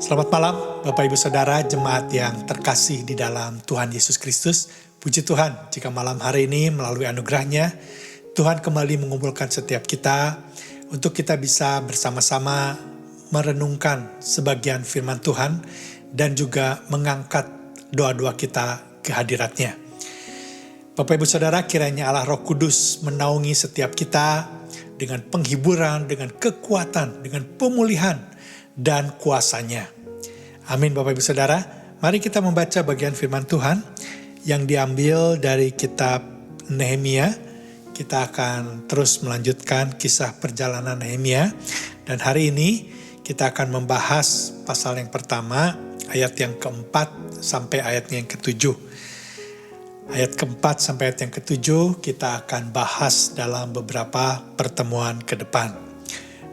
Selamat malam Bapak Ibu Saudara, jemaat yang terkasih di dalam Tuhan Yesus Kristus. Puji Tuhan jika malam hari ini melalui anugerahnya, Tuhan kembali mengumpulkan setiap kita untuk kita bisa bersama-sama merenungkan sebagian firman Tuhan dan juga mengangkat doa-doa kita ke hadirat-Nya. Bapak Ibu Saudara, kiranya Allah Roh Kudus menaungi setiap kita dengan penghiburan, dengan kekuatan, dengan pemulihan, dan kuasanya. Amin Bapak Ibu Saudara. Mari kita membaca bagian firman Tuhan yang diambil dari kitab Nehemia. Kita akan terus melanjutkan kisah perjalanan Nehemia. Dan hari ini kita akan membahas pasal yang pertama, ayat yang keempat sampai ayat yang ketujuh. Ayat keempat sampai ayat yang ketujuh kita akan bahas dalam beberapa pertemuan ke depan.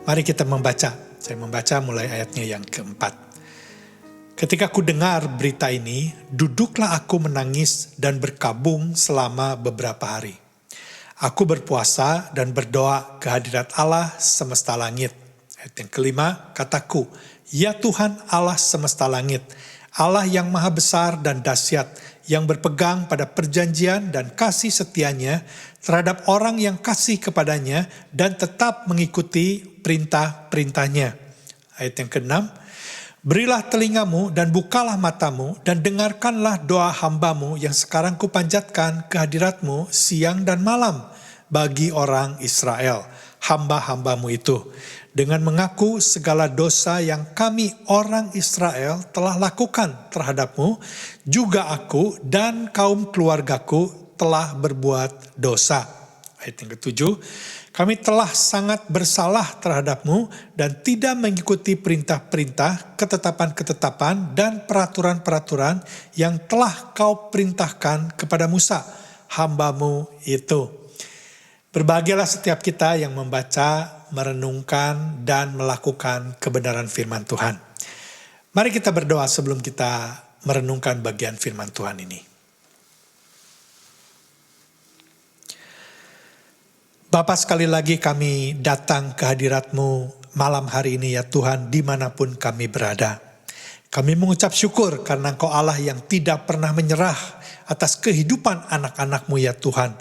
Mari kita membaca. Saya membaca mulai ayatnya yang keempat. Ketika ku dengar berita ini, duduklah aku menangis dan berkabung selama beberapa hari. Aku berpuasa dan berdoa ke hadirat Allah semesta langit. Ayat yang kelima, kataku, ya Tuhan Allah semesta langit, Allah yang maha besar dan dahsyat, yang berpegang pada perjanjian dan kasih setianya terhadap orang yang kasih kepadanya dan tetap mengikuti perintah-perintahnya. Ayat yang keenam, berilah telingamu dan bukalah matamu dan dengarkanlah doa hambamu yang sekarang kupanjatkan ke hadiratmu siang dan malam bagi orang Israel, hamba-hambamu itu, dengan mengaku segala dosa yang kami orang Israel telah lakukan terhadapmu, juga aku dan kaum keluargaku telah berbuat dosa. Ayat yang ketujuh, kami telah sangat bersalah terhadapmu dan tidak mengikuti perintah-perintah, ketetapan-ketetapan dan peraturan-peraturan yang telah kau perintahkan kepada Musa, hambamu itu. Berbahagialah setiap kita yang membaca, merenungkan, dan melakukan kebenaran firman Tuhan. Mari kita berdoa sebelum kita merenungkan bagian firman Tuhan ini. Bapa, sekali lagi kami datang ke hadirat-Mu malam hari ini ya Tuhan, dimanapun kami berada. Kami mengucap syukur karena Engkau Allah yang tidak pernah menyerah atas kehidupan anak-anak-Mu ya Tuhan.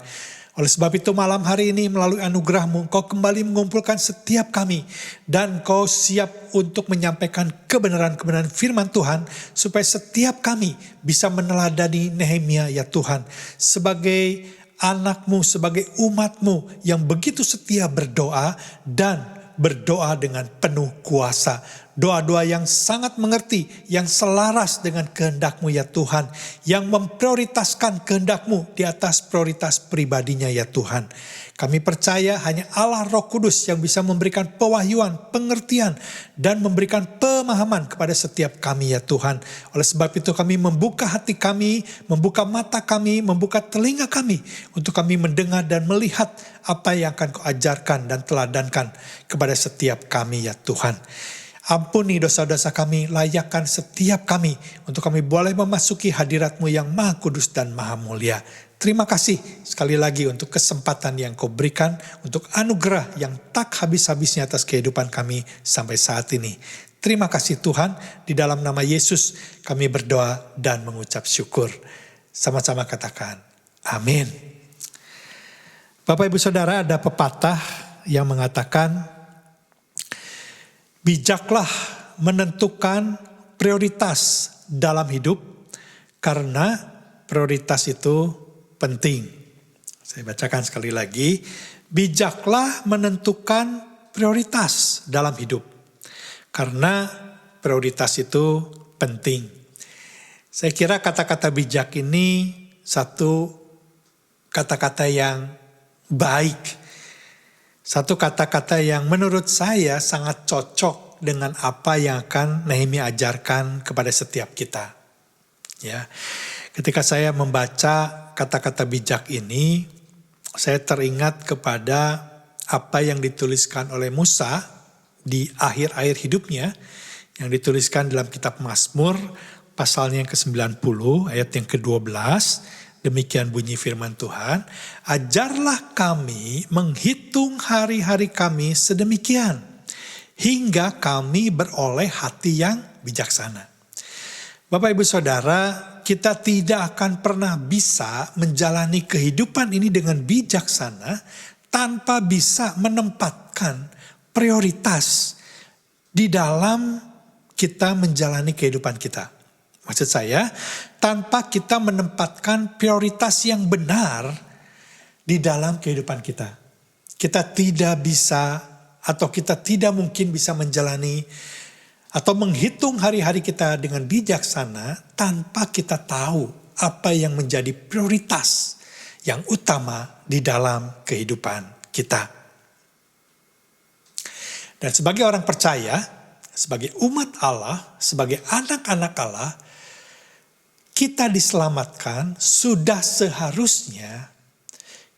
Oleh sebab itu malam hari ini melalui anugerah-Mu, Engkau kembali mengumpulkan setiap kami. Dan Engkau siap untuk menyampaikan kebenaran-kebenaran firman Tuhan. Supaya setiap kami bisa meneladani Nehemia ya Tuhan. Sebagai anak-Mu, sebagai umat-Mu yang begitu setia berdoa dan berdoa dengan penuh kuasa. Doa-doa yang sangat mengerti, yang selaras dengan kehendak-Mu ya Tuhan. Yang memprioritaskan kehendak-Mu di atas prioritas pribadinya ya Tuhan. Kami percaya hanya Allah Roh Kudus yang bisa memberikan pewahyuan, pengertian, dan memberikan pemahaman kepada setiap kami ya Tuhan. Oleh sebab itu kami membuka hati kami, membuka mata kami, membuka telinga kami. Untuk kami mendengar dan melihat apa yang akan Kau ajarkan dan teladankan kepada setiap kami ya Tuhan. Ampuni dosa-dosa kami, layakkan setiap kami untuk kami boleh memasuki hadirat-Mu yang maha kudus dan maha mulia. Terima kasih sekali lagi untuk kesempatan yang Kau berikan, untuk anugerah yang tak habis-habisnya atas kehidupan kami sampai saat ini. Terima kasih Tuhan, di dalam nama Yesus kami berdoa dan mengucap syukur. Sama-sama katakan, amin. Bapak Ibu Saudara, ada pepatah yang mengatakan, bijaklah menentukan prioritas dalam hidup karena prioritas itu penting. Saya bacakan sekali lagi. Bijaklah menentukan prioritas dalam hidup karena prioritas itu penting. Saya kira kata-kata bijak ini satu kata-kata yang baik. Satu kata-kata yang menurut saya sangat cocok dengan apa yang akan Nehemia ajarkan kepada setiap kita. Ya, ketika saya membaca kata-kata bijak ini, saya teringat kepada apa yang dituliskan oleh Musa di akhir-akhir hidupnya, yang dituliskan dalam kitab Mazmur, pasalnya yang ke-90, ayat yang ke-12, demikian bunyi firman Tuhan, ajarlah kami menghitung hari-hari kami sedemikian, hingga kami beroleh hati yang bijaksana. Bapak Ibu Saudara, kita tidak akan pernah bisa menjalani kehidupan ini dengan bijaksana tanpa bisa menempatkan prioritas di dalam kita menjalani kehidupan kita. Maksud saya, tanpa kita menempatkan prioritas yang benar di dalam kehidupan kita. Kita tidak bisa atau kita tidak mungkin bisa menjalani atau menghitung hari-hari kita dengan bijaksana tanpa kita tahu apa yang menjadi prioritas yang utama di dalam kehidupan kita. Dan sebagai orang percaya, sebagai umat Allah, sebagai anak-anak Allah, kita diselamatkan sudah seharusnya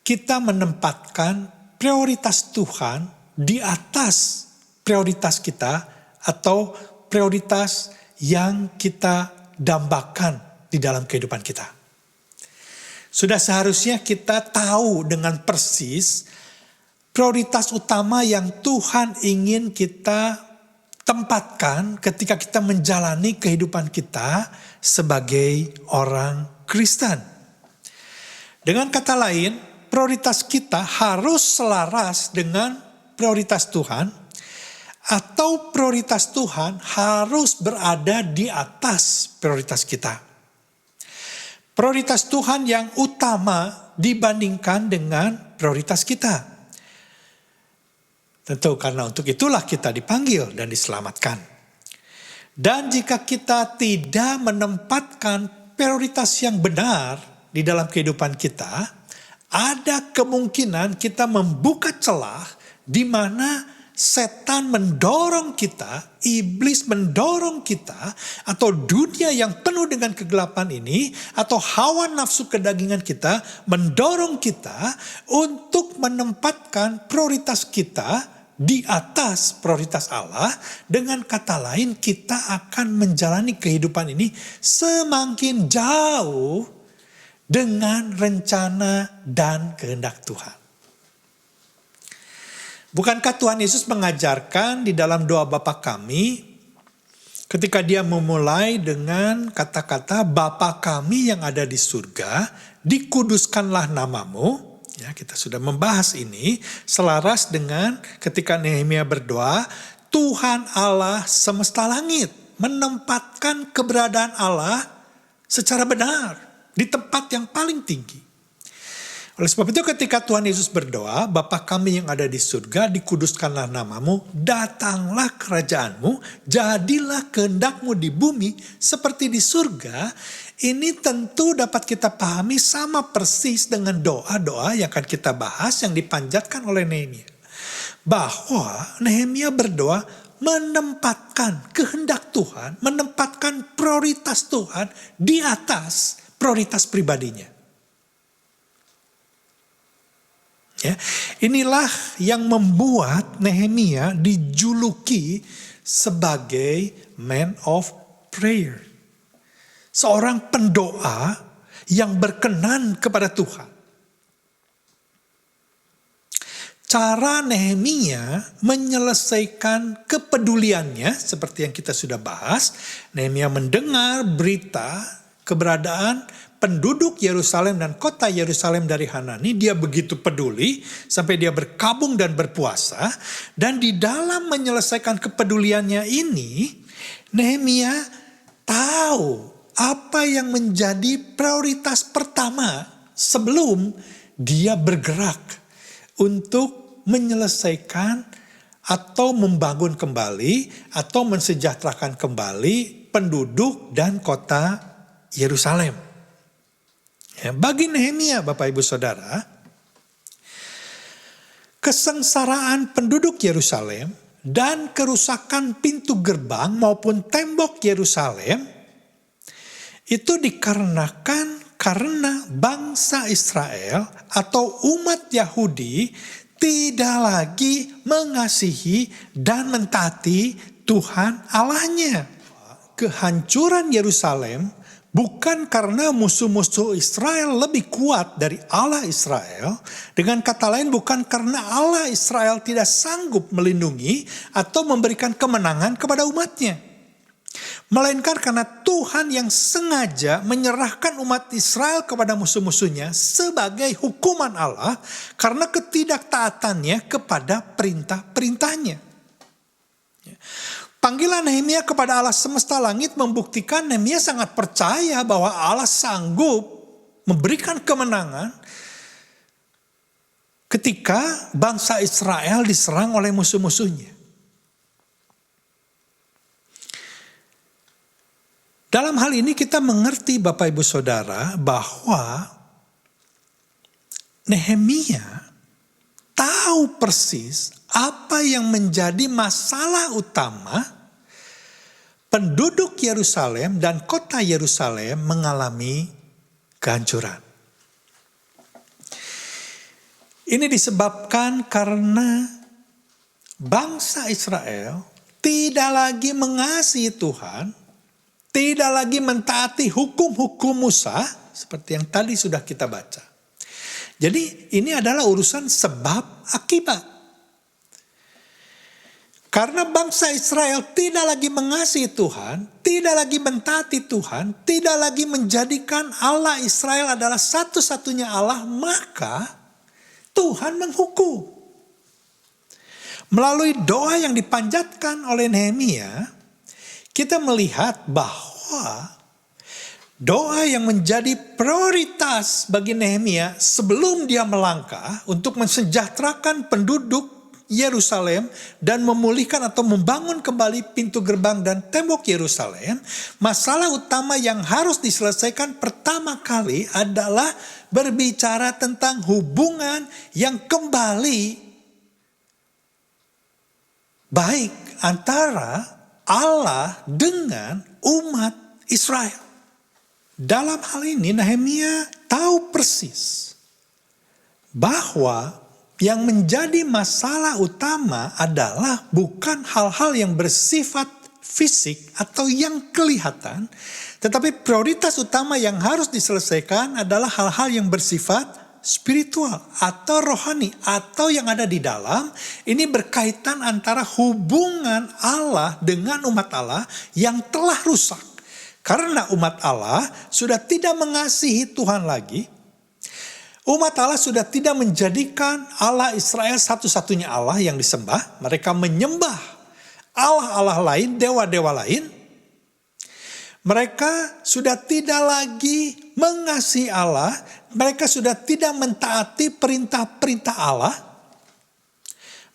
kita menempatkan prioritas Tuhan di atas prioritas kita atau prioritas yang kita dambakan di dalam kehidupan kita. Sudah seharusnya kita tahu dengan persis prioritas utama yang Tuhan ingin kita tempatkan ketika kita menjalani kehidupan kita sebagai orang Kristen. Dengan kata lain, prioritas kita harus selaras dengan prioritas Tuhan, atau prioritas Tuhan harus berada di atas prioritas kita. Prioritas Tuhan yang utama dibandingkan dengan prioritas kita. Tentu karena untuk itulah kita dipanggil dan diselamatkan. Dan jika kita tidak menempatkan prioritas yang benar di dalam kehidupan kita, ada kemungkinan kita membuka celah di mana setan mendorong kita, iblis mendorong kita, atau dunia yang penuh dengan kegelapan ini, atau hawa nafsu kedagingan kita mendorong kita untuk menempatkan prioritas kita di atas prioritas Allah. Dengan kata lain, kita akan menjalani kehidupan ini semakin jauh dengan rencana dan kehendak Tuhan. Bukankah Tuhan Yesus mengajarkan di dalam doa Bapa kami ketika dia memulai dengan kata-kata Bapa kami yang ada di surga, dikuduskanlah namamu. Ya, kita sudah membahas ini selaras dengan ketika Nehemia berdoa, Tuhan Allah semesta langit menempatkan keberadaan Allah secara benar di tempat yang paling tinggi. Oleh sebab itu ketika Tuhan Yesus berdoa, Bapa kami yang ada di surga, dikuduskanlah namamu, datanglah kerajaanmu, jadilah kehendakmu di bumi seperti di surga. Ini tentu dapat kita pahami sama persis dengan doa-doa yang akan kita bahas yang dipanjatkan oleh Nehemia. Bahwa Nehemia berdoa menempatkan kehendak Tuhan, menempatkan prioritas Tuhan di atas prioritas pribadinya. Ya, inilah yang membuat Nehemia dijuluki sebagai man of prayer. Seorang pendoa yang berkenan kepada Tuhan. Cara Nehemia menyelesaikan kepeduliannya seperti yang kita sudah bahas. Nehemia mendengar berita keberadaan penduduk Yerusalem dan kota Yerusalem dari Hanani, dia begitu peduli sampai dia berkabung dan berpuasa. Dan di dalam menyelesaikan kepeduliannya ini, Nehemia tahu apa yang menjadi prioritas pertama sebelum dia bergerak untuk menyelesaikan atau membangun kembali atau mensejahterakan kembali penduduk dan kota Yerusalem. Ya, bagi Nehemia, Bapak Ibu Saudara, kesengsaraan penduduk Yerusalem dan kerusakan pintu gerbang maupun tembok Yerusalem itu dikarenakan karena bangsa Israel atau umat Yahudi tidak lagi mengasihi dan mentaati Tuhan Allahnya. Kehancuran Yerusalem bukan karena musuh-musuh Israel lebih kuat dari Allah Israel. Dengan kata lain, bukan karena Allah Israel tidak sanggup melindungi atau memberikan kemenangan kepada umatnya. melainkan karena Tuhan yang sengaja menyerahkan umat Israel kepada musuh-musuhnya sebagai hukuman Allah karena ketidaktaatannya kepada perintah-perintahnya. Panggilan Nehemia kepada Allah semesta langit membuktikan Nehemia sangat percaya bahwa Allah sanggup memberikan kemenangan ketika bangsa Israel diserang oleh musuh-musuhnya. Dalam hal ini kita mengerti Bapak Ibu Saudara bahwa Nehemia tahu persis apa yang menjadi masalah utama penduduk Yerusalem dan kota Yerusalem mengalami kehancuran. Ini disebabkan karena bangsa Israel tidak lagi mengasihi Tuhan, tidak lagi mentaati hukum-hukum Musa seperti yang tadi sudah kita baca. Jadi ini adalah urusan sebab akibat. Karena bangsa Israel tidak lagi mengasihi Tuhan, tidak lagi mentaati Tuhan, tidak lagi menjadikan Allah Israel adalah satu-satunya Allah, maka Tuhan menghukum. Melalui doa yang dipanjatkan oleh Nehemia, kita melihat bahwa doa yang menjadi prioritas bagi Nehemia sebelum dia melangkah untuk mensejahterakan penduduk Yerusalem dan memulihkan atau membangun kembali pintu gerbang dan tembok Yerusalem, masalah utama yang harus diselesaikan pertama kali adalah berbicara tentang hubungan yang kembali baik antara Allah dengan umat Israel. Dalam hal ini Nehemia tahu persis bahwa yang menjadi masalah utama adalah bukan hal-hal yang bersifat fisik atau yang kelihatan, tetapi prioritas utama yang harus diselesaikan adalah hal-hal yang bersifat spiritual atau rohani atau yang ada di dalam. Ini berkaitan antara hubungan Allah dengan umat Allah yang telah rusak. Karena umat Allah sudah tidak mengasihi Tuhan lagi. Umat Allah sudah tidak menjadikan Allah Israel satu-satunya Allah yang disembah. Mereka menyembah Allah-Allah lain, dewa-dewa lain. Mereka sudah tidak lagi mengasihi Allah. Mereka sudah tidak mentaati perintah-perintah Allah.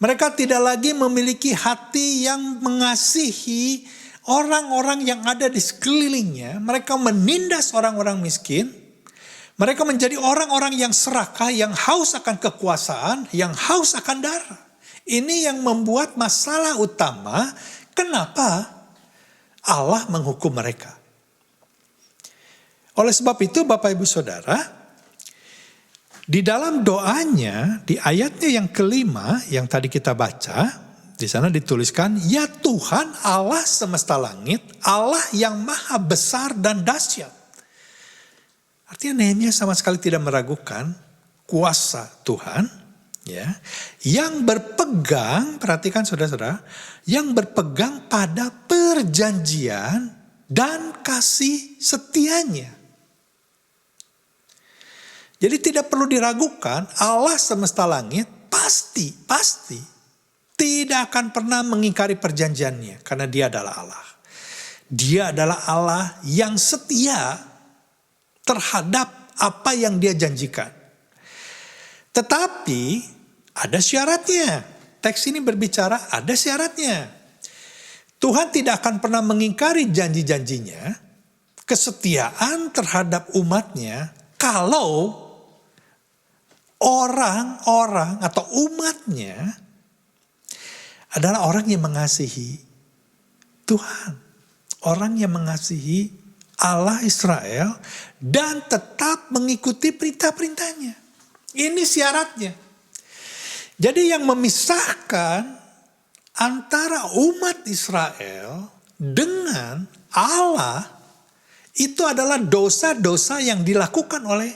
Mereka tidak lagi memiliki hati yang mengasihi orang-orang yang ada di sekelilingnya. Mereka menindas orang-orang miskin. Mereka menjadi orang-orang yang serakah, yang haus akan kekuasaan, yang haus akan darah. Ini yang membuat masalah utama kenapa Allah menghukum mereka. Oleh sebab itu Bapak Ibu Saudara, di dalam doanya, di ayatnya yang kelima yang tadi kita baca, di sana dituliskan, ya Tuhan Allah semesta langit, Allah yang maha besar dan dahsyat. Artinya Nehemia sama sekali tidak meragukan kuasa Tuhan, ya, yang berpegang, perhatikan saudara-saudara, yang berpegang pada perjanjian dan kasih setianya. Jadi tidak perlu diragukan, Allah semesta langit pasti tidak akan pernah mengingkari perjanjiannya karena dia adalah Allah. Dia adalah Allah yang setia terhadap apa yang dia janjikan. Tetapi ada syaratnya. Teks ini berbicara ada syaratnya. Tuhan tidak akan pernah mengingkari janji-janjinya, kesetiaan terhadap umatnya, kalau orang-orang atau umatnya adalah orang yang mengasihi Tuhan. Orang yang mengasihi Allah Israel dan tetap mengikuti perintah-perintahnya. Ini syaratnya. Jadi yang memisahkan antara umat Israel dengan Allah itu adalah dosa-dosa yang dilakukan oleh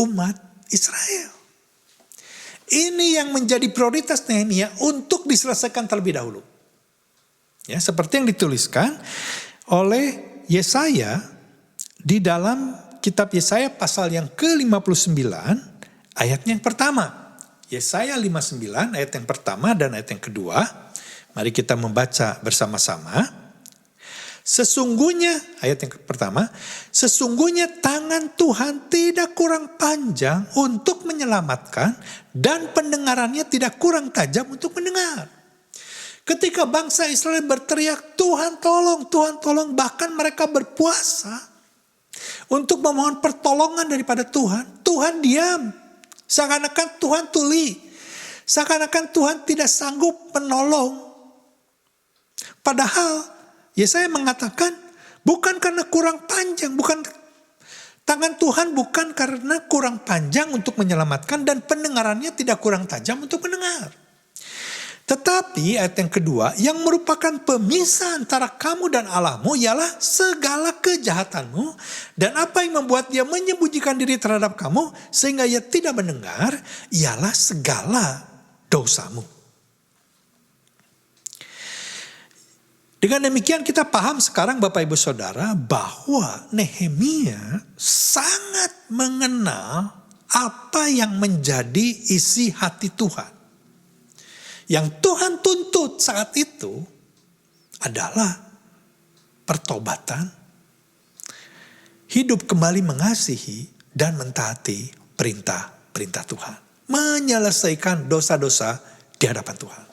umat Israel. Ini yang menjadi prioritas Nehemia untuk diselesaikan terlebih dahulu. Ya, seperti yang dituliskan oleh Yesaya di dalam kitab Yesaya pasal yang ke-59 ayatnya yang pertama. Yesaya 59 ayat yang pertama dan ayat yang kedua. Mari kita membaca bersama-sama. Sesungguhnya, ayat yang pertama, sesungguhnya tangan Tuhan tidak kurang panjang untuk menyelamatkan dan pendengarannya tidak kurang tajam untuk mendengar. Ketika bangsa Israel berteriak, Tuhan tolong, bahkan mereka berpuasa untuk memohon pertolongan daripada Tuhan, Tuhan diam. Seakan-akan Tuhan tuli, seakan-akan Tuhan tidak sanggup menolong. Padahal Yesaya mengatakan bukan karena kurang panjang, tangan Tuhan bukan karena kurang panjang untuk menyelamatkan dan pendengarannya tidak kurang tajam untuk mendengar. Tetapi ayat yang kedua, yang merupakan pemisah antara kamu dan Allahmu ialah segala kejahatanmu dan apa yang membuat dia menyembunyikan diri terhadap kamu sehingga ia tidak mendengar ialah segala dosamu. Dengan demikian kita paham sekarang Bapak Ibu Saudara bahwa Nehemia sangat mengenal apa yang menjadi isi hati Tuhan. Yang Tuhan tuntut saat itu adalah pertobatan, hidup kembali mengasihi dan mentaati perintah-perintah Tuhan. Menyelesaikan dosa-dosa di hadapan Tuhan.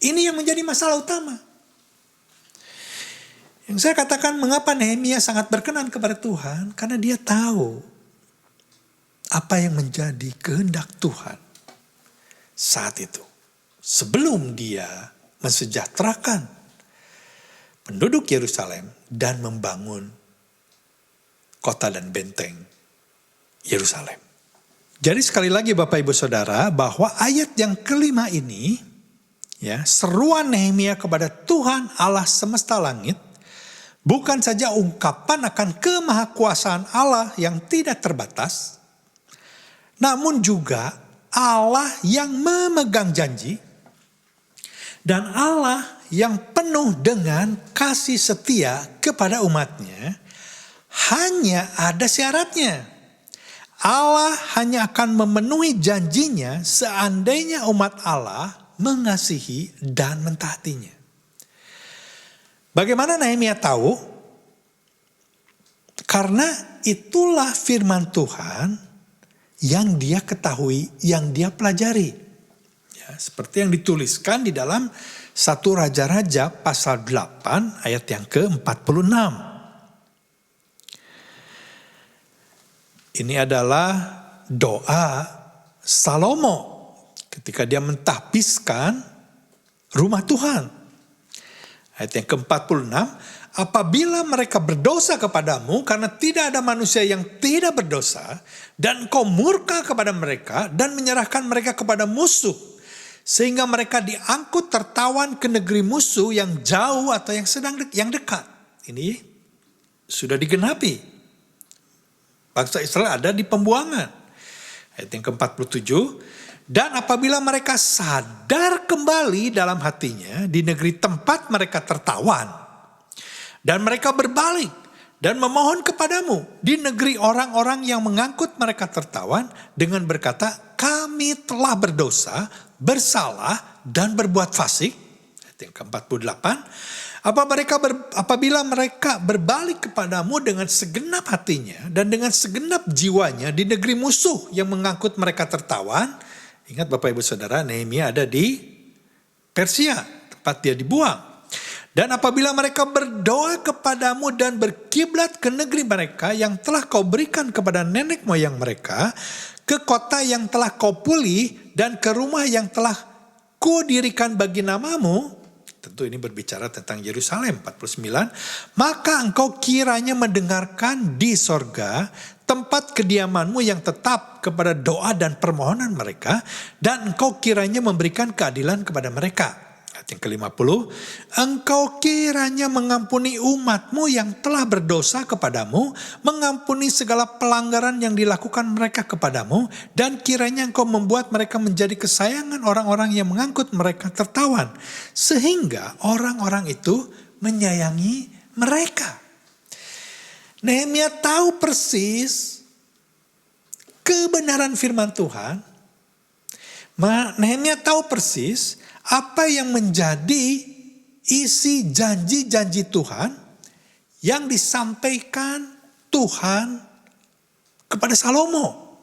Ini yang menjadi masalah utama. Yang saya katakan mengapa Nehemia sangat berkenan kepada Tuhan. Karena dia tahu apa yang menjadi kehendak Tuhan saat itu. Sebelum dia mensejahterakan penduduk Yerusalem dan membangun kota dan benteng Yerusalem. Jadi sekali lagi Bapak Ibu Saudara bahwa ayat yang kelima ini, ya, seruan Nehemia kepada Tuhan Allah semesta langit, bukan saja ungkapan akan kemahakuasaan Allah yang tidak terbatas, namun juga Allah yang memegang janji dan Allah yang penuh dengan kasih setia kepada umatnya. Hanya ada syaratnya. Allah hanya akan memenuhi janjinya seandainya umat Allah mengasihi dan mentaatinya. Bagaimana Nehemia tahu? Karena itulah firman Tuhan yang dia ketahui, yang dia pelajari. Ya, seperti yang dituliskan di dalam 1 Raja-Raja pasal 8 ayat yang ke-46. Ini adalah doa Salomo ketika dia mentahbiskan rumah Tuhan. Ayat yang ke-46, apabila mereka berdosa kepadamu karena tidak ada manusia yang tidak berdosa, dan engkau murka kepada mereka dan menyerahkan mereka kepada musuh, sehingga mereka diangkut tertawan ke negeri musuh yang jauh atau yang dekat. Ini sudah digenapi. Bangsa Israel ada di pembuangan. Ayat yang ke-47, dan apabila mereka sadar kembali dalam hatinya di negeri tempat mereka tertawan, dan mereka berbalik dan memohon kepadamu di negeri orang-orang yang mengangkut mereka tertawan dengan berkata, kami telah berdosa, bersalah dan berbuat fasik. Ayat yang ke-48, apabila mereka berbalik kepadamu dengan segenap hatinya dan dengan segenap jiwanya di negeri musuh yang mengangkut mereka tertawan. Ingat Bapak Ibu Saudara, Nehemia ada di Persia, tempat dia dibuang. Dan apabila mereka berdoa kepadamu dan berkiblat ke negeri mereka yang telah kau berikan kepada nenek moyang mereka, ke kota yang telah kau pulih dan ke rumah yang telah kudirikan bagi namamu, tentu ini berbicara tentang Yerusalem 49, maka engkau kiranya mendengarkan di sorga tempat kediamanmu yang tetap kepada doa dan permohonan mereka, dan engkau kiranya memberikan keadilan kepada mereka. Ayat yang ke-50, engkau kiranya mengampuni umatmu yang telah berdosa kepadamu, mengampuni segala pelanggaran yang dilakukan mereka kepadamu, dan kiranya engkau membuat mereka menjadi kesayangan orang-orang yang mengangkut mereka tertawan, sehingga orang-orang itu menyayangi mereka. Nehemia tahu persis kebenaran firman Tuhan. Nehemia tahu persis apa yang menjadi isi janji-janji Tuhan yang disampaikan Tuhan kepada Salomo.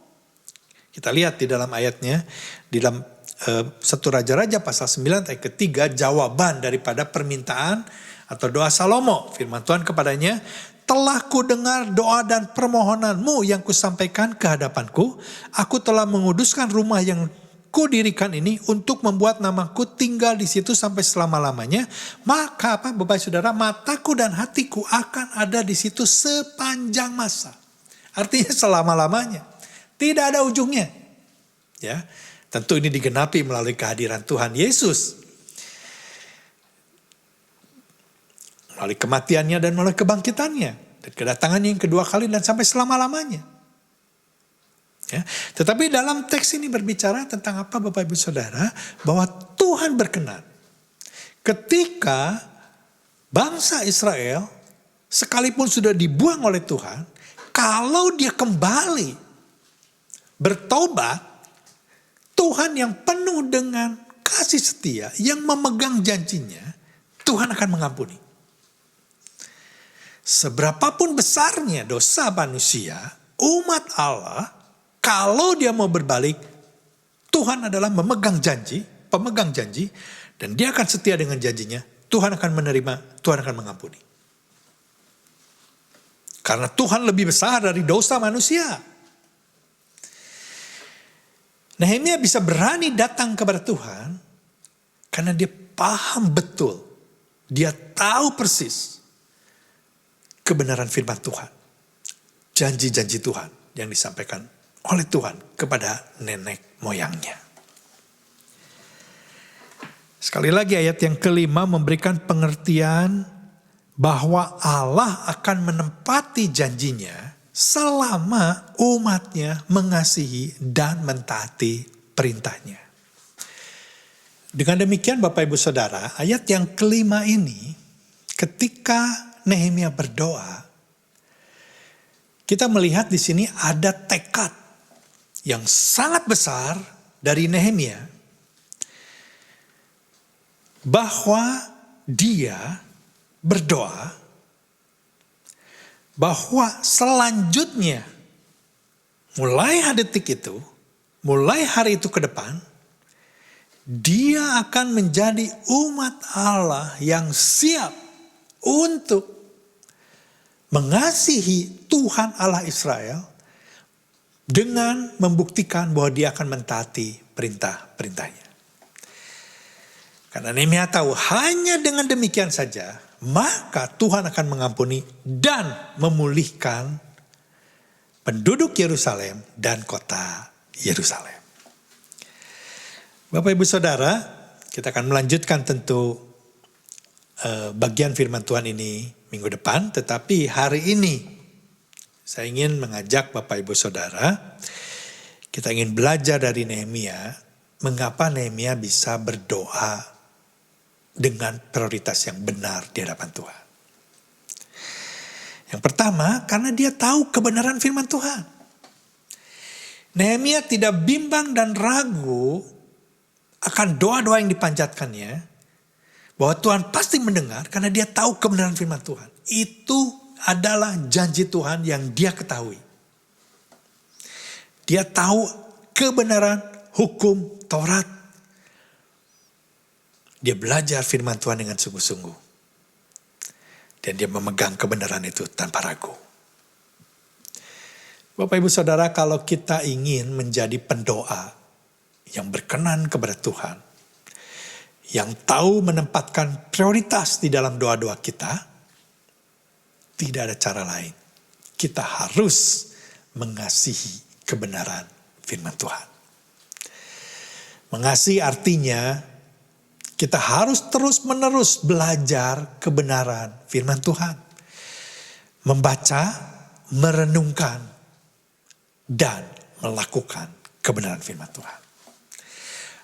Kita lihat di dalam ayatnya, di dalam 1 Raja-Raja pasal 9 ayat ketiga, jawaban daripada permintaan atau doa Salomo. Firman Tuhan kepadanya, telah ku dengar doa dan permohonanmu yang kusampaikan ke hadapanku. Aku telah menguduskan rumah yang kudirikan ini untuk membuat namaku tinggal di situ sampai selama-lamanya. Maka Bapak Saudara, mataku dan hatiku akan ada di situ sepanjang masa. Artinya selama-lamanya. Tidak ada ujungnya. Ya, tentu ini digenapi melalui kehadiran Tuhan Yesus. Melalui kematiannya dan melalui kebangkitannya. Dan kedatangannya yang kedua kali dan sampai selama-lamanya. Ya, tetapi dalam teks ini berbicara tentang apa Bapak Ibu Saudara? Bahwa Tuhan berkenan. Ketika bangsa Israel sekalipun sudah dibuang oleh Tuhan. Kalau dia kembali bertobat. Tuhan yang penuh dengan kasih setia. Yang memegang janjinya. Tuhan akan mengampuni. Seberapapun besarnya dosa manusia, umat Allah, kalau dia mau berbalik, Tuhan adalah pemegang janji, dan dia akan setia dengan janjinya, Tuhan akan menerima, Tuhan akan mengampuni. Karena Tuhan lebih besar dari dosa manusia. Nehemia bisa berani datang kepada Tuhan, karena dia paham betul, dia tahu persis, kebenaran firman Tuhan. Janji-janji Tuhan yang disampaikan oleh Tuhan kepada nenek moyangnya. Sekali lagi ayat yang kelima memberikan pengertian bahwa Allah akan menempati janjinya selama umatnya mengasihi dan mentaati perintahnya. Dengan demikian Bapak Ibu Saudara, ayat yang kelima ini ketika Nehemia berdoa, kita melihat di sini ada tekad yang sangat besar dari Nehemia bahwa dia berdoa bahwa selanjutnya mulai detik itu, mulai hari itu ke depan, dia akan menjadi umat Allah yang siap untuk mengasihi Tuhan Allah Israel dengan membuktikan bahwa dia akan mentaati perintah-perintahnya. Karena Nehemia tahu hanya dengan demikian saja, maka Tuhan akan mengampuni dan memulihkan penduduk Yerusalem dan kota Yerusalem. Bapak Ibu Saudara, kita akan melanjutkan tentu bagian firman Tuhan ini minggu depan, tetapi hari ini saya ingin mengajak Bapak Ibu Saudara, kita ingin belajar dari Nehemia, mengapa Nehemia bisa berdoa dengan prioritas yang benar di hadapan Tuhan. Yang pertama, karena dia tahu kebenaran firman Tuhan. Nehemia tidak bimbang dan ragu akan doa-doa yang dipanjatkannya, bahwa Tuhan pasti mendengar karena dia tahu kebenaran firman Tuhan. Itu adalah janji Tuhan yang dia ketahui. Dia tahu kebenaran hukum Taurat. Dia belajar firman Tuhan dengan sungguh-sungguh. Dan dia memegang kebenaran itu tanpa ragu. Bapak Ibu Saudara, kalau kita ingin menjadi pendoa yang berkenan kepada Tuhan, yang tahu menempatkan prioritas di dalam doa-doa kita, tidak ada cara lain. Kita harus mengasihi kebenaran firman Tuhan. Mengasihi artinya kita harus terus-menerus belajar kebenaran firman Tuhan. Membaca, merenungkan, dan melakukan kebenaran firman Tuhan.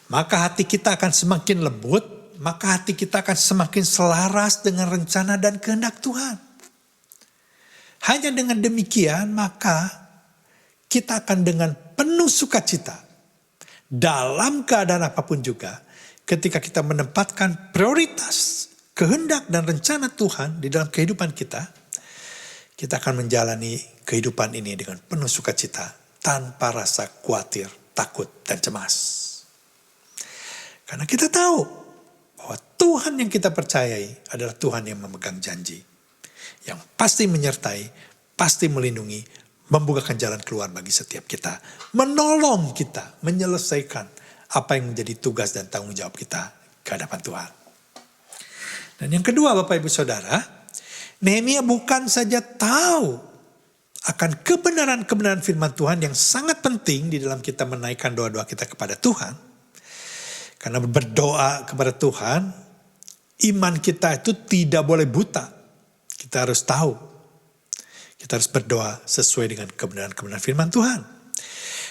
Maka hati kita akan semakin lembut, maka hati kita akan semakin selaras dengan rencana dan kehendak Tuhan. Hanya dengan demikian, maka kita akan dengan penuh sukacita dalam keadaan apapun juga, ketika kita menempatkan prioritas, kehendak dan rencana Tuhan di dalam kehidupan kita, kita akan menjalani kehidupan ini dengan penuh sukacita tanpa rasa khawatir, takut, dan cemas. Karena kita tahu bahwa Tuhan yang kita percayai adalah Tuhan yang memegang janji, yang pasti menyertai, pasti melindungi, membukakan jalan keluar bagi setiap kita, menolong kita menyelesaikan apa yang menjadi tugas dan tanggung jawab kita ke hadapan Tuhan. Dan yang kedua, Bapak Ibu Saudara, Nehemia bukan saja tahu akan kebenaran-kebenaran firman Tuhan yang sangat penting di dalam kita menaikkan doa-doa kita kepada Tuhan. Karena berdoa kepada Tuhan, iman kita itu tidak boleh buta. Kita harus tahu. Kita harus berdoa sesuai dengan kebenaran-kebenaran firman Tuhan.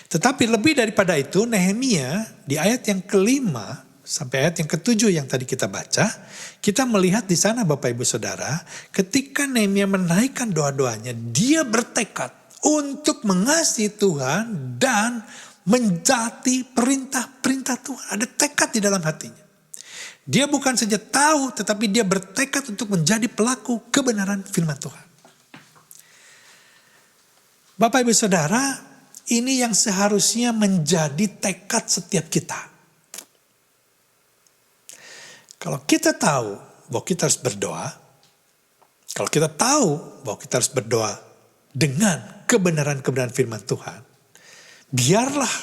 Tetapi lebih daripada itu, Nehemia di ayat yang kelima sampai ayat yang ketujuh yang tadi kita baca, kita melihat di sana Bapak Ibu Saudara, ketika Nehemia menaikkan doa-doanya, dia bertekad untuk mengasihi Tuhan dan menjati perintah-perintah Tuhan. Ada tekad di dalam hatinya. Dia bukan saja tahu, tetapi dia bertekad untuk menjadi pelaku kebenaran firman Tuhan. Bapak Ibu Saudara, ini yang seharusnya menjadi tekad setiap kita. Kalau kita tahu bahwa kita harus berdoa, kalau kita tahu bahwa kita harus berdoa dengan kebenaran-kebenaran firman Tuhan, biarlah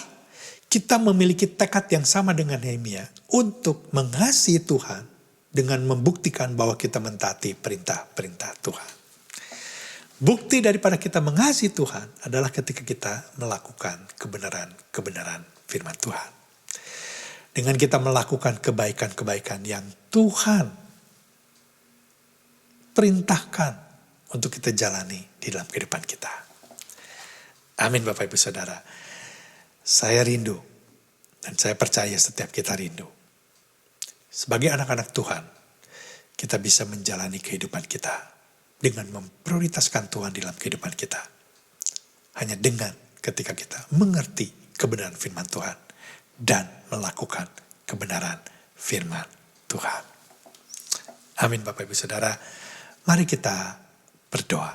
kita memiliki tekad yang sama dengan Nehemia untuk mengasihi Tuhan dengan membuktikan bahwa kita mentaati perintah-perintah Tuhan. Bukti daripada kita mengasihi Tuhan adalah ketika kita melakukan kebenaran-kebenaran firman Tuhan. Dengan kita melakukan kebaikan-kebaikan yang Tuhan perintahkan untuk kita jalani di dalam kehidupan kita. Amin Bapak Ibu Saudara. Saya rindu dan saya percaya setiap kita rindu. Sebagai anak-anak Tuhan, kita bisa menjalani kehidupan kita dengan memprioritaskan Tuhan dalam kehidupan kita. Hanya dengan ketika kita mengerti kebenaran firman Tuhan dan melakukan kebenaran firman Tuhan. Amin Bapak Ibu Saudara. Mari kita berdoa.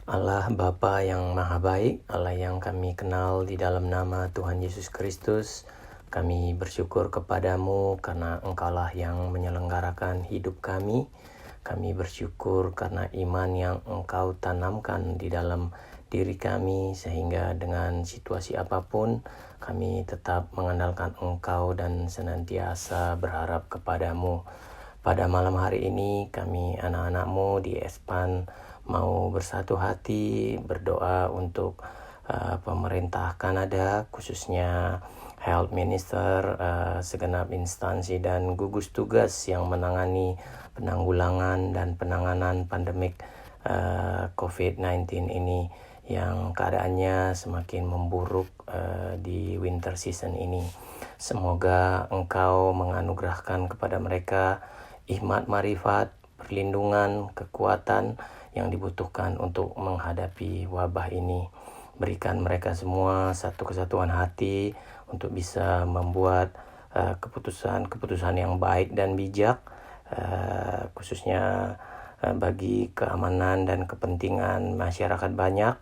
Allah Bapa yang Maha Baik, Allah yang kami kenal di dalam nama Tuhan Yesus Kristus, kami bersyukur kepadamu karena Engkaulah yang menyelenggarakan hidup kami. Kami bersyukur karena iman yang Engkau tanamkan di dalam diri kami, sehingga dengan situasi apapun kami tetap mengandalkan Engkau dan senantiasa berharap kepadamu. Pada malam hari ini kami anak-anak-Mu di Espan mau bersatu hati berdoa untuk pemerintah Kanada, khususnya Health Minister, segenap instansi dan gugus tugas yang menangani penanggulangan dan penanganan pandemik COVID-19 ini yang keadaannya semakin memburuk di winter season ini. Semoga Engkau menganugerahkan kepada mereka hikmat marifat, perlindungan, kekuatan yang dibutuhkan untuk menghadapi wabah ini. Berikan mereka semua satu kesatuan hati untuk bisa membuat keputusan-keputusan yang baik dan bijak, khususnya bagi keamanan dan kepentingan masyarakat banyak,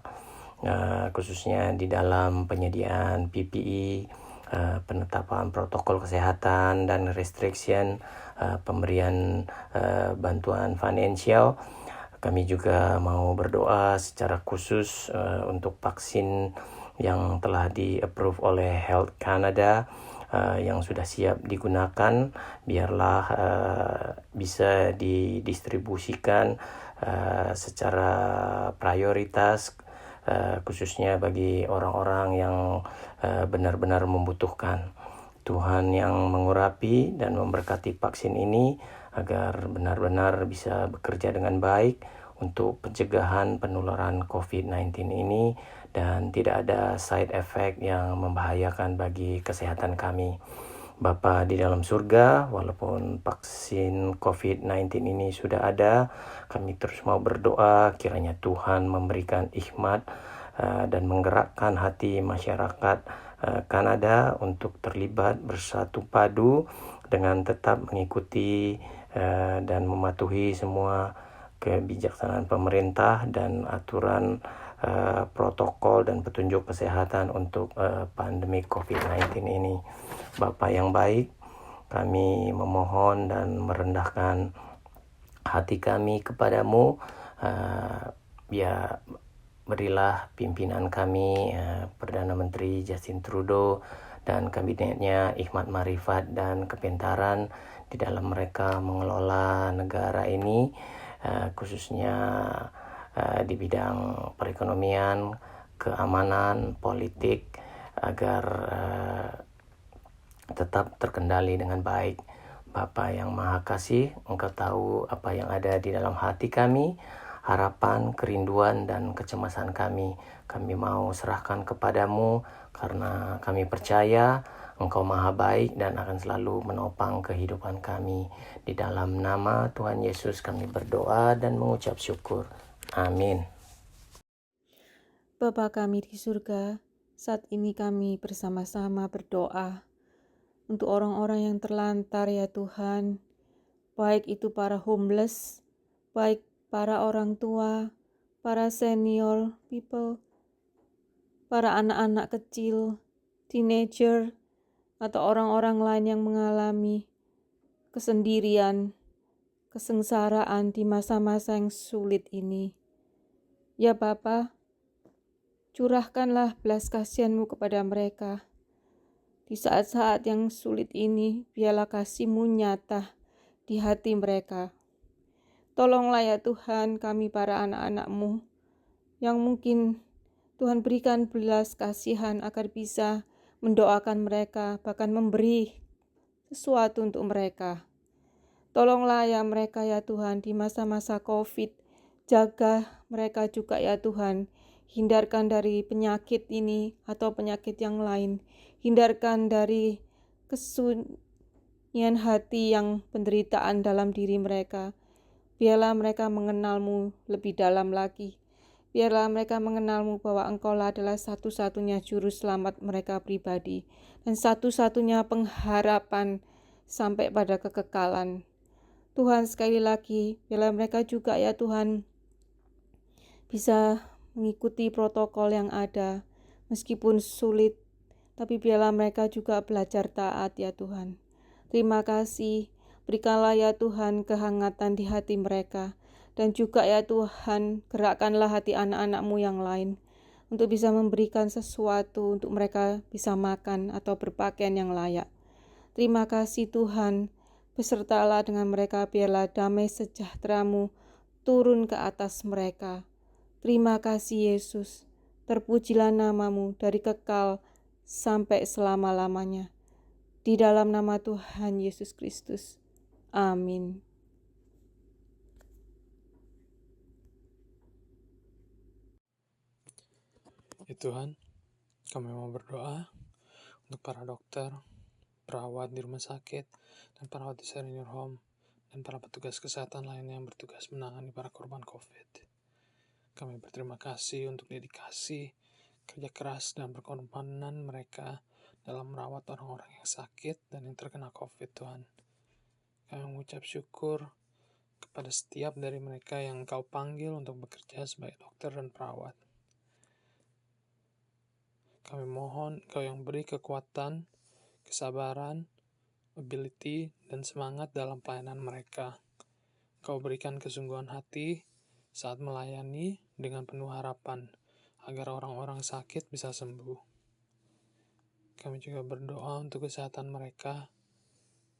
khususnya di dalam penyediaan PPE, penetapan protokol kesehatan dan restriction, pemberian bantuan finansial. Kami juga mau berdoa secara khusus untuk vaksin yang telah di-approve oleh Health Canada yang sudah siap digunakan. Biarlah bisa didistribusikan secara prioritas, khususnya bagi orang-orang yang benar-benar membutuhkan. Tuhan yang mengurapi dan memberkati vaksin ini agar benar-benar bisa bekerja dengan baik untuk pencegahan penularan COVID-19 ini dan tidak ada side effect yang membahayakan bagi kesehatan kami. Bapa di dalam surga, walaupun vaksin COVID-19 ini sudah ada, kami terus mau berdoa kiranya Tuhan memberikan hikmat dan menggerakkan hati masyarakat Kanada untuk terlibat bersatu padu dengan tetap mengikuti dan mematuhi semua kebijaksanaan pemerintah dan aturan protokol dan petunjuk kesehatan untuk pandemi COVID-19 ini. Bapa yang baik, kami memohon dan merendahkan hati kami kepadamu. Ya, berilah pimpinan kami, Perdana Menteri Justin Trudeau dan kabinetnya hikmat marifat dan kepintaran di dalam mereka mengelola negara ini, khususnya di bidang perekonomian, keamanan, politik, agar tetap terkendali dengan baik. Bapa yang Maha Kasih, Engkau tahu apa yang ada di dalam hati kami, harapan, kerinduan, dan kecemasan kami. Kami mau serahkan kepadamu karena kami percaya Engkau Maha Baik dan akan selalu menopang kehidupan kami. Di dalam nama Tuhan Yesus kami berdoa dan mengucap syukur. Amin. Bapa kami di surga, saat ini kami bersama-sama berdoa untuk orang-orang yang terlantar ya Tuhan, baik itu para homeless, baik para orang tua, para senior people, para anak-anak kecil, teenager, atau orang-orang lain yang mengalami kesendirian, kesengsaraan di masa-masa yang sulit ini. Ya Bapa, curahkanlah belas kasihan-Mu kepada mereka. Di saat-saat yang sulit ini, biarlah kasih-Mu nyata di hati mereka. Tolonglah ya Tuhan kami para anak-anak-Mu, yang mungkin Tuhan berikan belas kasihan agar bisa mendoakan mereka, bahkan memberi sesuatu untuk mereka. Tolonglah ya mereka ya Tuhan di masa-masa COVID, jaga mereka juga ya Tuhan, hindarkan dari penyakit ini atau penyakit yang lain. Hindarkan dari kesunyian hati yang penderitaan dalam diri mereka. Biarlah mereka mengenal-Mu lebih dalam lagi. Biarlah mereka mengenal-Mu bahwa Engkau-lah adalah satu-satunya juru selamat mereka pribadi dan satu-satunya pengharapan sampai pada kekekalan. Tuhan, sekali lagi, biarlah mereka juga ya Tuhan bisa mengikuti protokol yang ada, meskipun sulit, tapi biarlah mereka juga belajar taat ya Tuhan. Terima kasih, berikanlah ya Tuhan kehangatan di hati mereka, dan juga ya Tuhan gerakkanlah hati anak-anak-Mu yang lain, untuk bisa memberikan sesuatu untuk mereka bisa makan atau berpakaian yang layak. Terima kasih Tuhan, besertalah dengan mereka, biarlah damai sejahtera-Mu turun ke atas mereka. Terima kasih Yesus, terpujilah nama-Mu dari kekal sampai selama-lamanya. Di dalam nama Tuhan Yesus Kristus. Amin. Ya Tuhan, kami mau berdoa untuk para dokter, perawat di rumah sakit, dan perawat di senior home, dan para petugas kesehatan lainnya yang bertugas menangani para korban COVID. Kami berterima kasih untuk dedikasi, kerja keras, dan pengorbanan mereka dalam merawat orang-orang yang sakit dan yang terkena COVID, Tuhan. Kami mengucap syukur kepada setiap dari mereka yang Engkau panggil untuk bekerja sebagai dokter dan perawat. Kami mohon Engkau yang beri kekuatan, kesabaran, ability, dan semangat dalam pelayanan mereka. Engkau berikan kesungguhan hati saat melayani dengan penuh harapan, agar orang-orang sakit bisa sembuh. Kami juga berdoa untuk kesehatan mereka,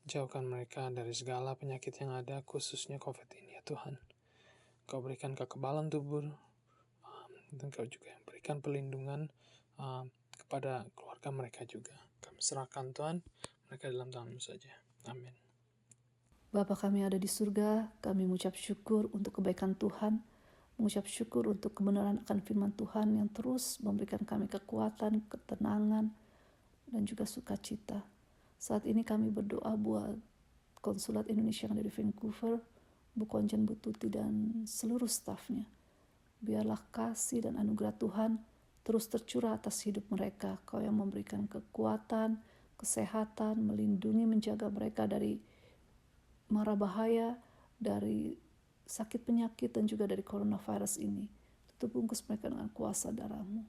jauhkan mereka dari segala penyakit yang ada, khususnya COVID ini ya Tuhan. Kau berikan kekebalan tubuh, dan Kau juga yang berikan perlindungan kepada keluarga mereka juga. Kami serahkan Tuhan, mereka dalam tangan-Mu saja. Amin. Bapa kami ada di surga, kami mengucap syukur untuk kebaikan Tuhan, mengucap syukur untuk kebenaran akan firman Tuhan yang terus memberikan kami kekuatan, ketenangan, dan juga sukacita. Saat ini kami berdoa buat Konsulat Indonesia yang ada di Vancouver, Bu Konjen, Bu Tuti, dan seluruh stafnya. Biarlah kasih dan anugerah Tuhan terus tercurah atas hidup mereka. Kau yang memberikan kekuatan, kesehatan, melindungi, menjaga mereka dari mara bahaya, dari sakit penyakit, dan juga dari coronavirus ini. Tutup bungkus mereka dengan kuasa darah-Mu.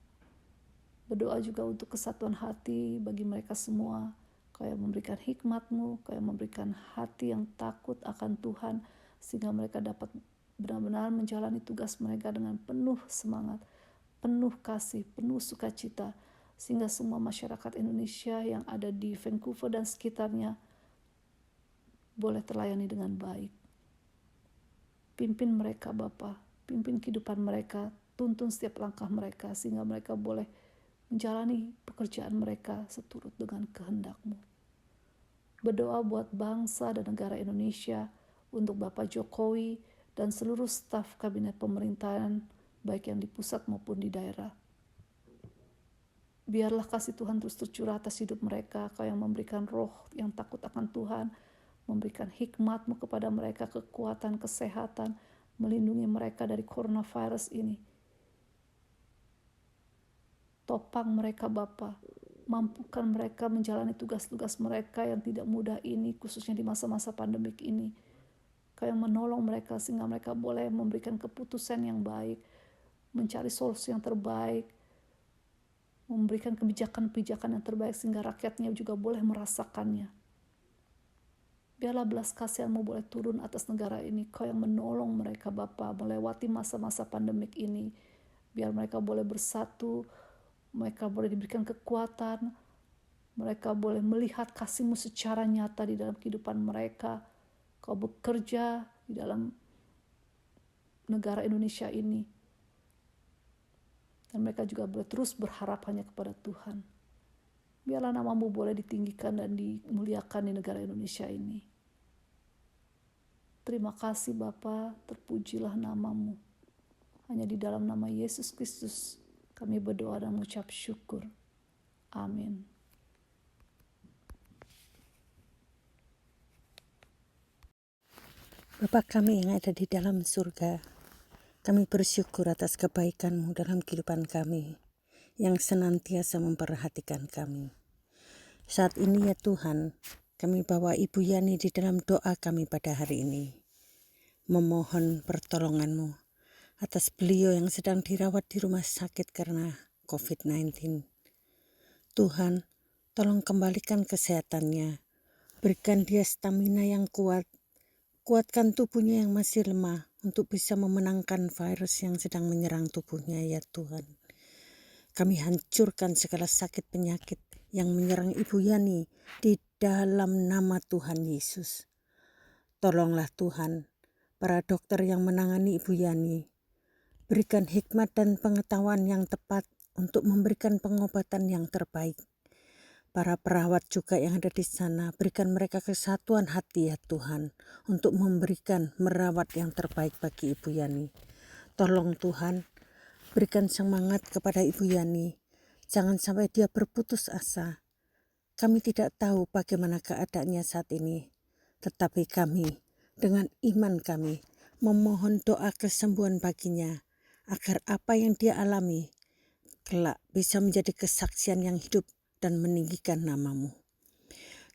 Berdoa juga untuk kesatuan hati bagi mereka semua. Kau yang memberikan hikmat-Mu, Kau yang memberikan hati yang takut akan Tuhan, sehingga mereka dapat benar-benar menjalani tugas mereka dengan penuh semangat, penuh kasih, penuh sukacita, sehingga semua masyarakat Indonesia yang ada di Vancouver dan sekitarnya boleh terlayani dengan baik. Pimpin mereka Bapa, pimpin kehidupan mereka, tuntun setiap langkah mereka, sehingga mereka boleh menjalani pekerjaan mereka seturut dengan kehendak-Mu. Berdoa buat bangsa dan negara Indonesia, untuk Bapak Jokowi dan seluruh staf kabinet pemerintahan, baik yang di pusat maupun di daerah. Biarlah kasih Tuhan terus tercurah atas hidup mereka. Kau yang memberikan roh yang takut akan Tuhan, memberikan hikmat-Mu kepada mereka, kekuatan, kesehatan, melindungi mereka dari coronavirus ini. Topang mereka Bapa, mampukan mereka menjalani tugas-tugas mereka yang tidak mudah ini, khususnya di masa-masa pandemik ini. Kau yang menolong mereka sehingga mereka boleh memberikan keputusan yang baik, mencari solusi yang terbaik, memberikan kebijakan-kebijakan yang terbaik sehingga rakyatnya juga boleh merasakannya. Biarlah belas kasihan-Mu boleh turun atas negara ini. Kau yang menolong mereka Bapa melewati masa-masa pandemik ini. Biar mereka boleh bersatu, mereka boleh diberikan kekuatan, mereka boleh melihat kasih-Mu secara nyata di dalam kehidupan mereka. Kau bekerja di dalam negara Indonesia ini. Dan mereka juga boleh terus berharap hanya kepada Tuhan. Biarlah nama-Mu boleh ditinggikan dan dimuliakan di negara Indonesia ini. Terima kasih Bapa, terpujilah nama-Mu. Hanya di dalam nama Yesus Kristus kami berdoa dan mengucap syukur. Amin. Bapa kami yang ada di dalam surga, kami bersyukur atas kebaikan-Mu dalam kehidupan kami, yang senantiasa memperhatikan kami. Saat ini ya Tuhan, kami bawa Ibu Yani di dalam doa kami pada hari ini, memohon pertolongan-Mu atas beliau yang sedang dirawat di rumah sakit karena COVID-19. Tuhan, tolong kembalikan kesehatannya, berikan dia stamina yang kuat, kuatkan tubuhnya yang masih lemah untuk bisa memenangkan virus yang sedang menyerang tubuhnya ya Tuhan. Kami hancurkan segala sakit penyakit yang menyerang Ibu Yani di dalam nama Tuhan Yesus. Tolonglah Tuhan, para dokter yang menangani Ibu Yani, berikan hikmat dan pengetahuan yang tepat untuk memberikan pengobatan yang terbaik. Para perawat juga yang ada di sana, berikan mereka kesatuan hati ya Tuhan, untuk memberikan merawat yang terbaik bagi Ibu Yani. Tolong Tuhan, berikan semangat kepada Ibu Yani. Jangan sampai dia berputus asa. Kami tidak tahu bagaimana keadaannya saat ini, tetapi kami dengan iman kami memohon doa kesembuhan baginya, agar apa yang dia alami kelak bisa menjadi kesaksian yang hidup dan meninggikan nama-Mu.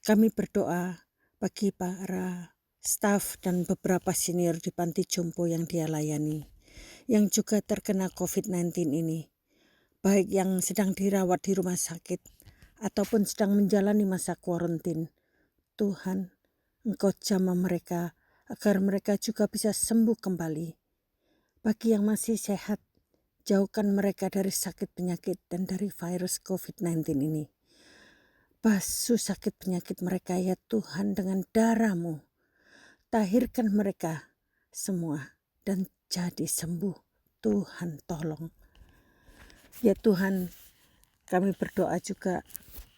Kami berdoa bagi para staf dan beberapa senior di panti jompo yang dia layani, yang juga terkena COVID-19 ini, baik yang sedang dirawat di rumah sakit ataupun sedang menjalani masa kuarantin. Tuhan, Engkau jamah mereka agar mereka juga bisa sembuh kembali. Bagi yang masih sehat, jauhkan mereka dari sakit penyakit dan dari virus COVID-19 ini. Basuh sakit penyakit mereka ya Tuhan dengan darah-Mu. Tahirkan mereka semua dan jadi sembuh. Tuhan tolong. Ya Tuhan, kami berdoa juga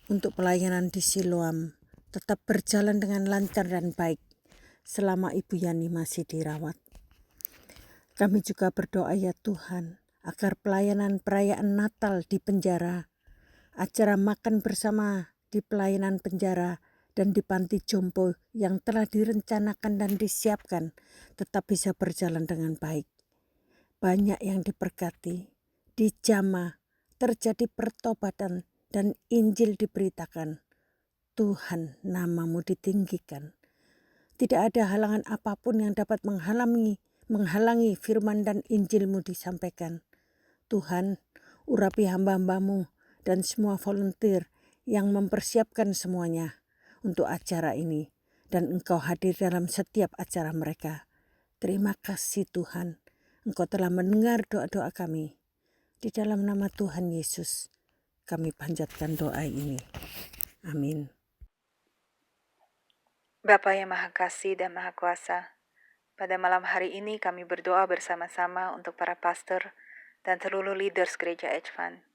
untuk pelayanan di Siloam tetap berjalan dengan lancar dan baik selama Ibu Yani masih dirawat. Kami juga berdoa ya Tuhan, agar pelayanan perayaan Natal di penjara, acara makan bersama di pelayanan penjara dan di panti jompo yang telah direncanakan dan disiapkan tetap bisa berjalan dengan baik. Banyak yang diberkati, dijamah, terjadi pertobatan dan Injil diberitakan. Tuhan, namamu ditinggikan. Tidak ada halangan apapun yang dapat menghalangi firman dan Injilmu disampaikan. Tuhan, urapi hamba-hambamu dan semua volunteer yang mempersiapkan semuanya untuk acara ini, dan Engkau hadir dalam setiap acara mereka. Terima kasih Tuhan, Engkau telah mendengar doa-doa kami. Di dalam nama Tuhan Yesus, kami panjatkan doa ini. Amin. Bapa yang Maha Kasih dan Maha Kuasa, pada malam hari ini kami berdoa bersama-sama untuk para pastor dan seluruh leaders Gereja Advent.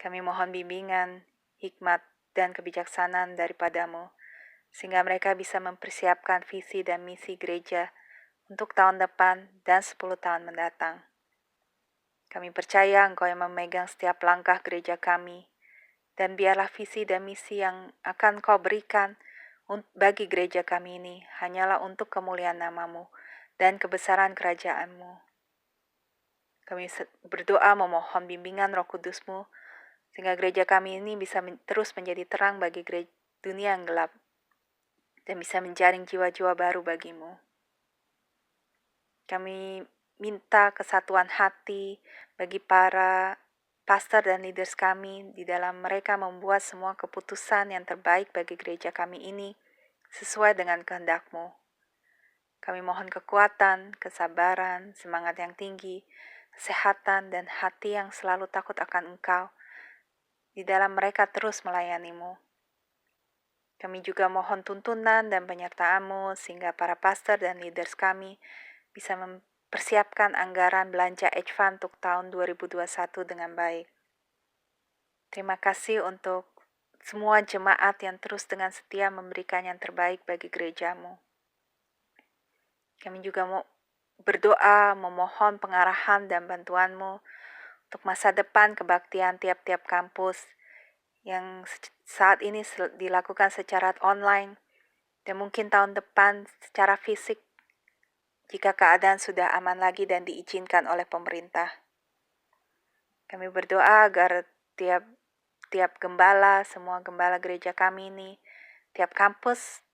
Kami mohon bimbingan, hikmat, dan kebijaksanaan daripadamu, sehingga mereka bisa mempersiapkan visi dan misi gereja untuk tahun depan dan 10 tahun mendatang. Kami percaya Engkau yang memegang setiap langkah gereja kami, dan biarlah visi dan misi yang akan Kau berikan bagi gereja kami ini hanyalah untuk kemuliaan nama-Mu dan kebesaran kerajaan-Mu. Kami berdoa memohon bimbingan Roh Kudus-Mu, sehingga gereja kami ini bisa terus menjadi terang bagi dunia yang gelap, dan bisa menjaring jiwa-jiwa baru bagi-Mu. Kami minta kesatuan hati bagi para pastor dan leaders kami di dalam mereka membuat semua keputusan yang terbaik bagi gereja kami ini sesuai dengan kehendak-Mu. Kami mohon kekuatan, kesabaran, semangat yang tinggi, kesehatan, dan hati yang selalu takut akan Engkau di dalam mereka terus melayani-Mu. Kami juga mohon tuntunan dan penyertaan-Mu sehingga para pastor dan leaders kami bisa mempersiapkan anggaran belanja Advent untuk tahun 2021 dengan baik. Terima kasih untuk semua jemaat yang terus dengan setia memberikan yang terbaik bagi gereja-Mu. Kami juga mau berdoa, memohon pengarahan dan bantuan-Mu untuk masa depan kebaktian tiap-tiap kampus yang saat ini dilakukan secara online, dan mungkin tahun depan secara fisik jika keadaan sudah aman lagi dan diizinkan oleh pemerintah. Kami berdoa agar tiap gembala, semua gembala gereja kami ini, tiap kampus,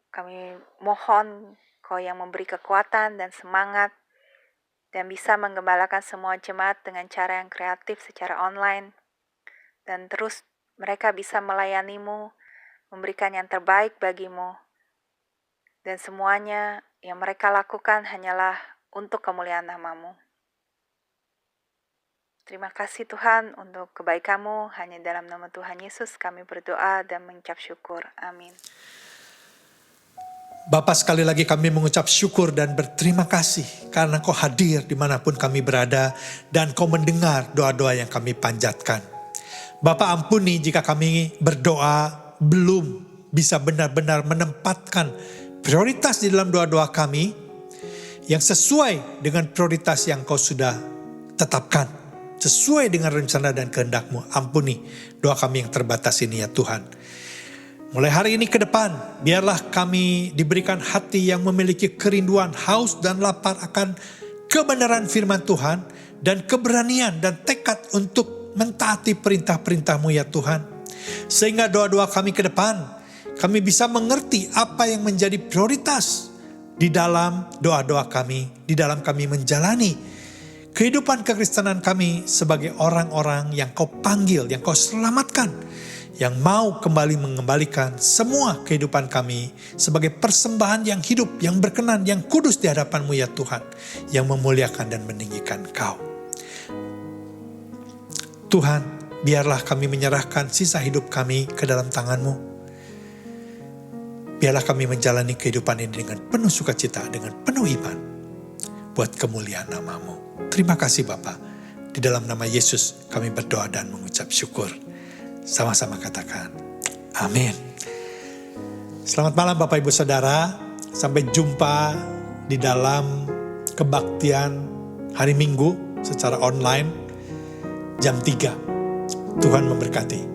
kami mohon Kau yang memberi kekuatan dan semangat dan bisa menggembalakan semua jemaat dengan cara yang kreatif secara online, dan terus mereka bisa melayani-Mu, memberikan yang terbaik bagi-Mu, dan semuanya yang mereka lakukan hanyalah untuk kemuliaan nama-Mu. Terima kasih Tuhan untuk kebaikan-Mu. Hanya dalam nama Tuhan Yesus kami berdoa dan mengucap syukur. Amin. Bapa, sekali lagi kami mengucap syukur dan berterima kasih karena Kau hadir dimanapun kami berada dan Kau mendengar doa-doa yang kami panjatkan. Bapa, ampuni jika kami berdoa belum bisa benar-benar menempatkan prioritas di dalam doa-doa kami yang sesuai dengan prioritas yang Kau sudah tetapkan, sesuai dengan rencana dan kehendak-Mu. Ampuni doa kami yang terbatas ini ya Tuhan. Mulai hari ini ke depan, biarlah kami diberikan hati yang memiliki kerinduan, haus dan lapar akan kebenaran firman Tuhan, dan keberanian dan tekad untuk mentaati perintah-perintah-Mu ya Tuhan. Sehingga doa-doa kami ke depan, kami bisa mengerti apa yang menjadi prioritas di dalam doa-doa kami, di dalam kami menjalani kehidupan kekristenan kami sebagai orang-orang yang Kau panggil, yang Kau selamatkan, yang mau kembali mengembalikan semua kehidupan kami sebagai persembahan yang hidup, yang berkenan, yang kudus di hadapan-Mu ya Tuhan, yang memuliakan dan meninggikan Kau. Tuhan, biarlah kami menyerahkan sisa hidup kami ke dalam tangan-Mu. Biarlah kami menjalani kehidupan ini dengan penuh sukacita, dengan penuh iman, buat kemuliaan nama-Mu. Terima kasih Bapa. Di dalam nama Yesus kami berdoa dan mengucap syukur. Sama-sama katakan, amin. Selamat malam Bapak Ibu Saudara. Sampai jumpa di dalam kebaktian hari Minggu secara online jam 3. Tuhan memberkati.